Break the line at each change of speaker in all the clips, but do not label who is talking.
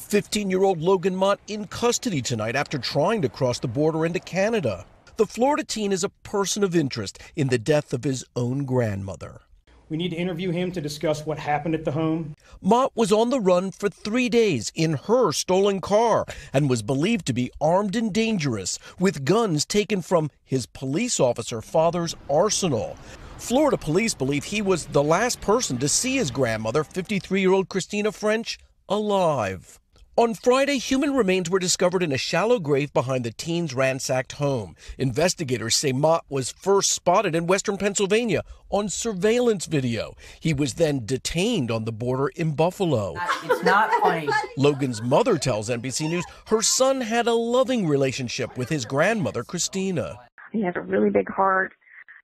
15-year-old Logan Mott in custody tonight after trying to cross the border into Canada. The Florida teen is a person of interest in the death of his own grandmother.
We need to interview him to discuss what happened at the home.
Mott was on the run for 3 days in her stolen car and was believed to be armed and dangerous, with guns taken from his police officer father's arsenal. Florida police believe he was the last person to see his grandmother, 53-year-old Christina French, alive. On Friday, human remains were discovered in a shallow grave behind the teen's ransacked home. Investigators say Mott was first spotted in western Pennsylvania on surveillance video. He was then detained on the border in Buffalo.
It's not funny.
Logan's mother tells NBC News her son had a loving relationship with his grandmother, Christina.
He has a really big heart.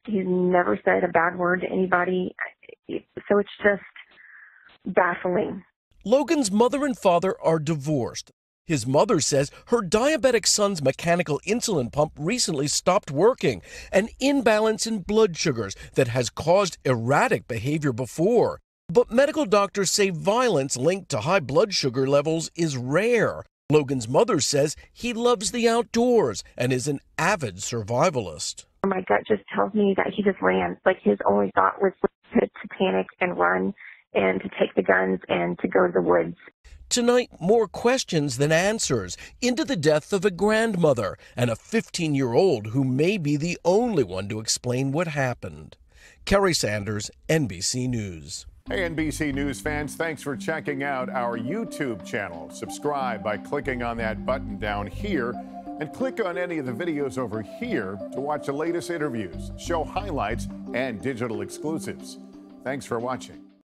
He's never said a bad word to anybody. So it's just baffling.
Logan's mother and father are divorced. His mother says her diabetic son's mechanical insulin pump recently stopped working, an imbalance in blood sugars that has caused erratic behavior before. But medical doctors say violence linked to high blood sugar levels is rare. Logan's mother says he loves the outdoors and is an avid survivalist.
My gut just tells me that he just ran. Like, his only thought was to panic and run, and to take the guns and to go to the woods.
Tonight, more questions than answers into the death of a grandmother and a 15-year-old who may be the only one to explain what happened. Kerry Sanders, NBC News.
Hey, NBC News fans, thanks for checking out our YouTube channel. Subscribe by clicking on that button down here and click on any of the videos over here to watch the latest interviews, show highlights, and digital exclusives. Thanks for watching.